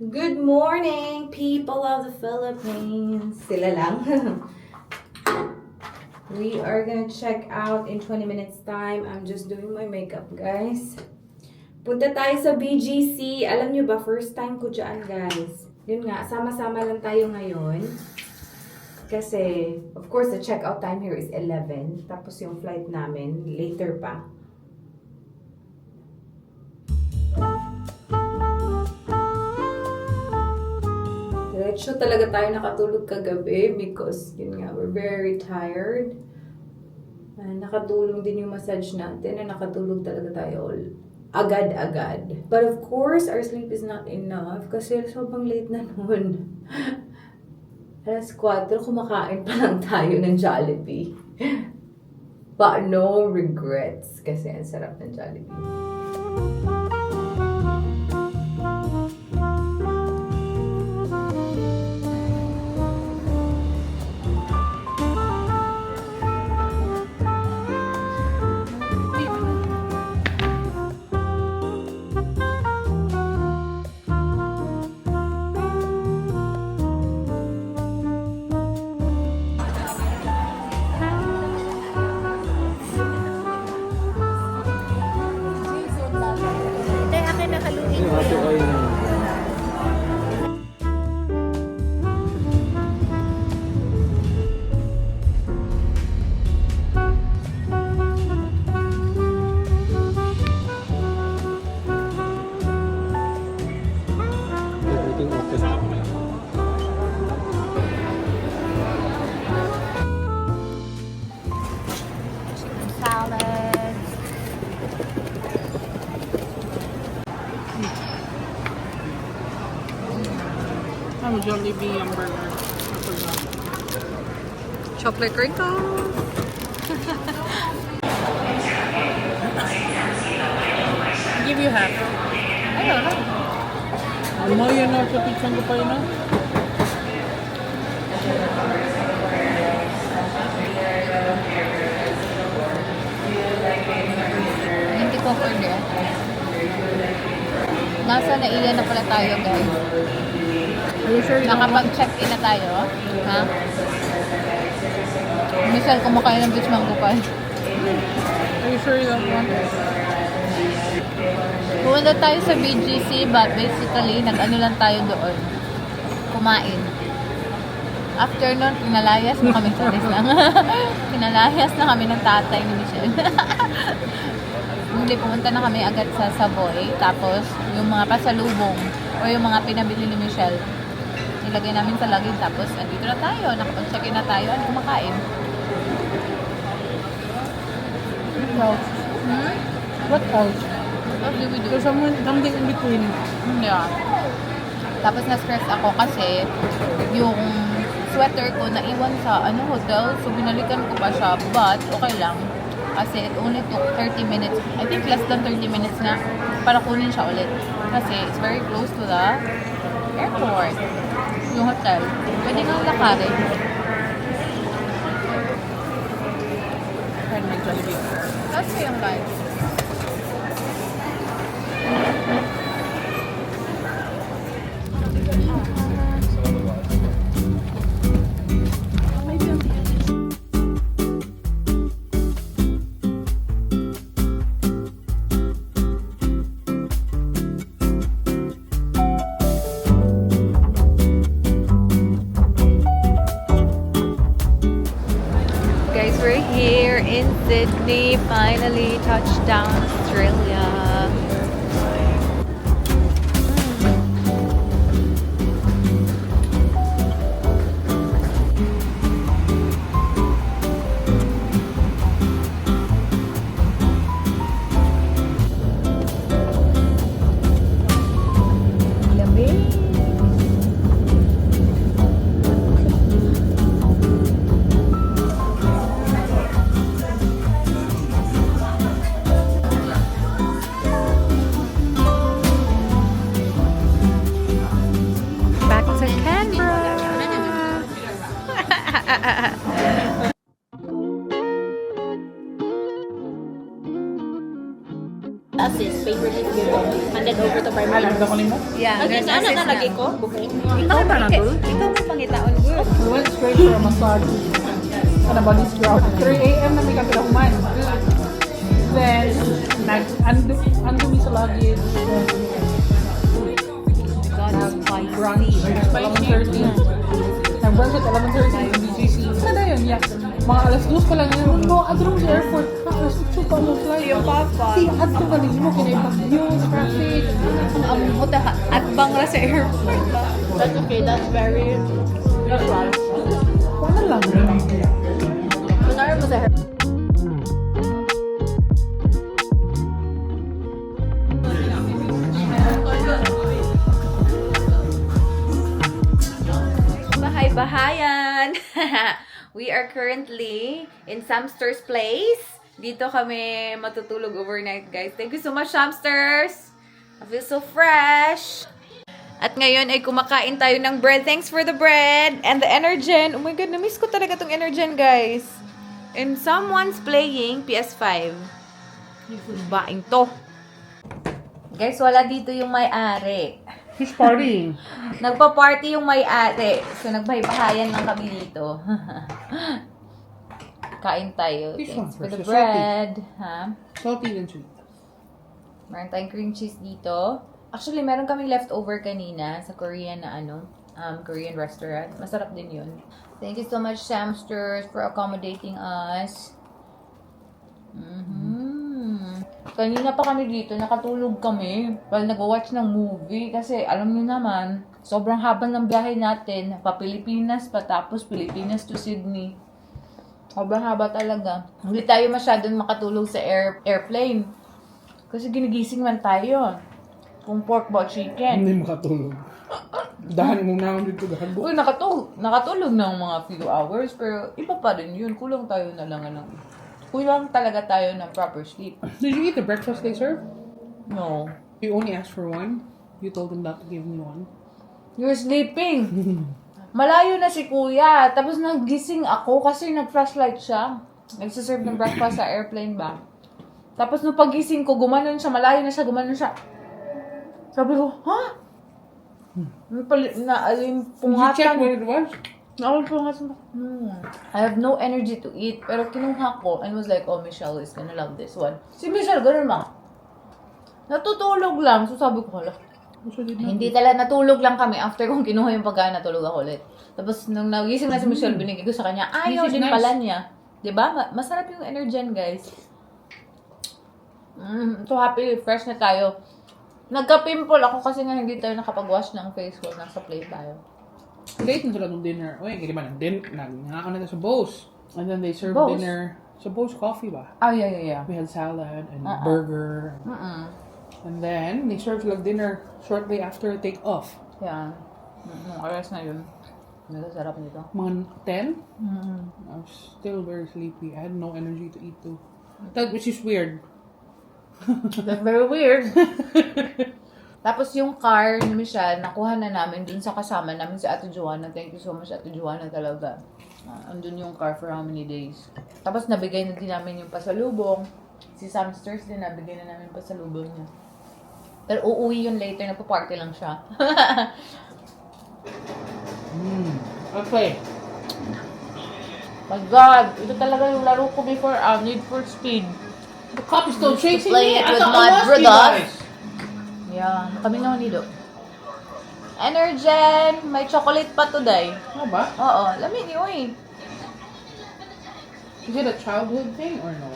Good morning, people of the Philippines. Sila lang. We are gonna check out in 20 minutes time. I'm just doing my makeup, guys. Punta tayo sa BGC. Alam nyo ba, first time ko dyan, guys. Yun nga, sama-sama lang tayo ngayon. Kasi, of course, the checkout time here is 11. Tapos yung flight namin, later pa. Diretso talaga tayo nakatulog kagabi because, yun nga, we're very tired. Nakatulong din yung massage natin na nakatulog talaga tayo agad-agad. But of course, our sleep is not enough kasi sobrang late na noon. Alas 4, kumakain pa lang tayo ng Jollibee. But no regrets kasi ang sarap ng Jollibee. Jollibee hamburger. Chocolate crinkle. Give you half. Ayun na. Ano yan na sa pizza ko pa yun na? Hindi ko order. Nasa naiya na pala tayo, guys. Are you sure you don't want? Nakapag-check-in na tayo. Ha? Michelle, kumakain ng beach mango pie. Are you sure you don't want it? Pumunta tayo sa BGC, but basically, nag-ano lang tayo doon. Kumain. After nun, pinalayas na kami. Sorry lang. Pinalayas na kami ng tatay ni Michelle. Hindi, pumunta na kami agad sa Savoy. Tapos, yung mga pasalubong o yung mga pinabili ni Michelle, nilagay namin sa luggage. Tapos, andito na tayo. Nakapag-check-in na tayo. Ano kumakain? No. What else? What do we do? There's something in between. Yeah. Tapos na-stress ako kasi yung sweater ko naiwan sa hotel. So, binalikan ko pa siya. But, okay lang. Kasi it only took 30 minutes. I think less than 30 minutes na para kunin siya ulit. Kasi it's very close to the airport. Yung hotel. Pwede nga lakarin. Can make Jollibee. Kasi yung guys. We're here in Sydney, finally touchdown Australia. sis. Paper is given. Handed over to primary. Alam ko mo? Yeah, Okay, nurse ano na assistant. lagi ko? Bukay. Ikaw ba na Ikaw mo pangitaon, girl. We went straight for a massage. Ano ba, this scrub? 3 a.m. na may kapilahuman. Then, ando mi sa luggage. God, Brunch. spicy. 11:30. Nag-brunch at 11:30 in BGC. Sana yun, yeah. Mga alas 2 pa lang yun. No, adro sa airport. Alas 2 pa mo flight. Yung papa. Si adro ka rin mo, kinaibang views, traffic. Ang buta at bang ra sa airport ba? That's okay. That's very usual. Ano lang yun? Kunwari mo sa her. Bahay-bahayan! We are currently in Samster's place. Dito kami matutulog overnight, guys. Thank you so much, Samsters! I feel so fresh! At ngayon ay kumakain tayo ng bread. Thanks for the bread! And the Energen. Oh my God, na-miss ko talaga tong Energen, guys. And someone's playing PS5. Baing to. Guys, wala dito yung may-ari. He's partying. Nagpa-party yung may-ari. So, nagbahay-bahayan lang kami dito. Kain tayo. This Thanks one's for the versus bread. Ha? Salty and sweet. Meron tayong cream cheese dito. Actually, meron kaming leftover kanina sa Korean na Korean restaurant. Masarap din yun. Thank you so much, Samsters, for accommodating us. Kanina pa kami dito, nakatulog kami while nag-watch ng movie kasi alam niyo naman, sobrang haba ng biyahe natin, pa Pilipinas pa tapos Pilipinas to Sydney. Sobrang haba talaga. Hindi tayo masyadong makatulog sa airplane kasi ginigising man tayo. Kung pork ba chicken. Hindi makatulog. Dahan mo na dito gahago. Uy, nakatulog ng mga few hours pero iba pa rin yun. Kulang tayo na lang Kulang talaga tayo ng proper sleep. Did you eat the breakfast they served? No. You only asked for one? You told them not to give me one? You're sleeping. Malayo na si kuya. Tapos nagising ako kasi nag-flashlight siya. Nagsiserve ng breakfast sa airplane ba. Tapos nung pagising ko, gumanon siya. Malayo na siya, gumanon siya. Sabi ko, ha? Did you check Pungatan. what it was? I have no energy to eat. Pero kinuha ko and was like, oh, Michelle is gonna love this one. Si Michelle, ganun ma. Natutulog lang. So sabi ko, hala. Also did not. Hindi talaga, natulog lang kami. After kong kinuha yung pagkain, natulog ako ulit. Tapos nung nagising na si Michelle, binigay ko sa kanya, ayaw This is din nice. pala niya. Diba? Masarap yung Energen, guys. So happy, fresh na tayo. Nagka-pimple ako kasi nga hindi tayo nakapag-wash ng face ko. Nasa plate tayo. Late na sila ng dinner. Uy, hindi man. Nangaon na sa Bose. And then they served Bose? dinner. Sa Bose Coffee ba? Oh, yeah. We had salad and burger. And then, they served like dinner shortly after take off. Yeah. Oras na yun. Masarap nito. Mga 10? I was still very sleepy. I had no energy to eat too. Which is weird. That's very weird. Tapos yung car ni Michelle, nakuha na namin dun sa kasama namin si Ate Joanna. Thank you so much, Ate Joanna, talaga. Andun yung car for how many days. Tapos nabigay na din namin yung pasalubong. Si Samsters din, nabigay na namin yung pasalubong niya. Pero uuwi yun later, nagpa-party lang siya. Okay. My God, ito talaga yung laro ko before Need for Speed. The cop is still chasing play me. it I with thought my I lost you brothers. guys. Yeah, kami naman dito. Energen, may chocolate pa today. Ano ba? Oo, lamig yun. Is it a childhood thing or no?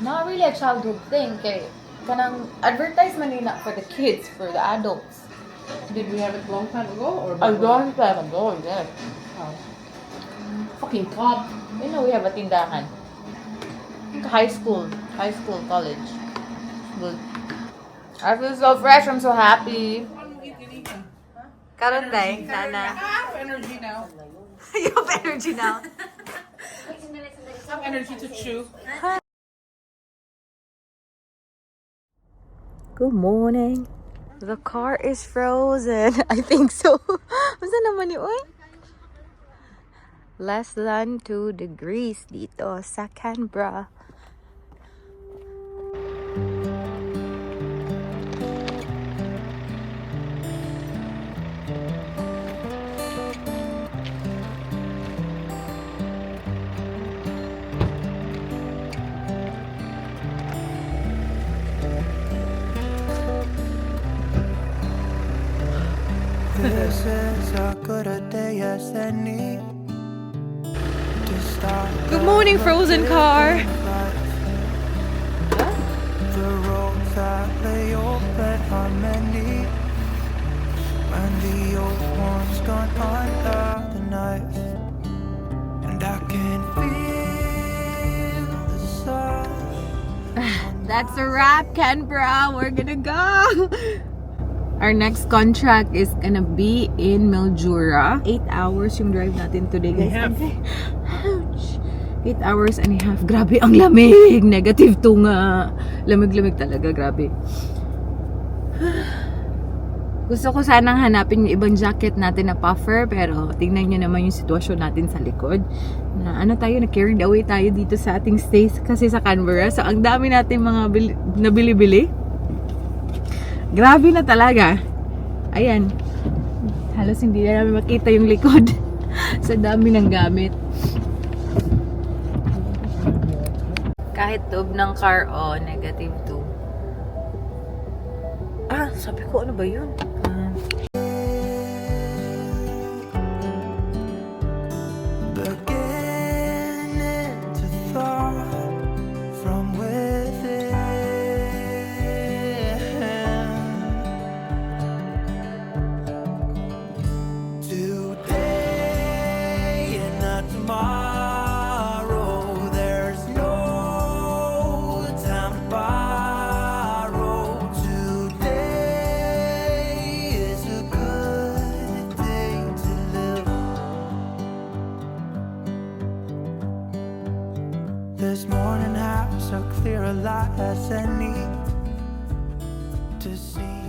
Not really a childhood thing. Kay, kanang advertisement nila for the kids, for the adults. Did we have it long time ago or? I don't have a goal, yes. Oh. Fucking cop. You know, we have a tindahan. High school, college. Good. I feel so fresh, I'm so happy. Karon day, Nana. I have energy now. You have energy now. I have energy to chew. Good morning. The car is frozen. I think so. Basta naman yun? Less than 2 degrees dito sa Canberra. This is as good a day as any to start. Good morning, frozen car. The roads that lay open are many. When the old one's gone under the knife, and I can feel the sun. That's a wrap, Canberra. We're gonna go. Our next contract is gonna be in Mildura. 8 hours yung drive natin today, guys. Okay. Ouch. 8 hours and a half. Grabe, ang lamig. -2 nga. Lamig-lamig talaga. Grabe. Gusto ko sanang hanapin yung ibang jacket natin na puffer, pero tingnan nyo naman yung sitwasyon natin sa likod. Na ano tayo, na-carried away tayo dito sa ating stays kasi sa Canberra. So, ang dami natin mga nabili-bili. Grabe na talaga. Ayan. Halos hindi na namin makita yung likod. Sa dami ng gamit. Kahit tube ng car, -2. Sabi ko, ano ba yun? Beginning to thaw from within. Today and not tomorrow. There's no time to borrow. Today is a good day to live. This morning has so clear a light as any to see.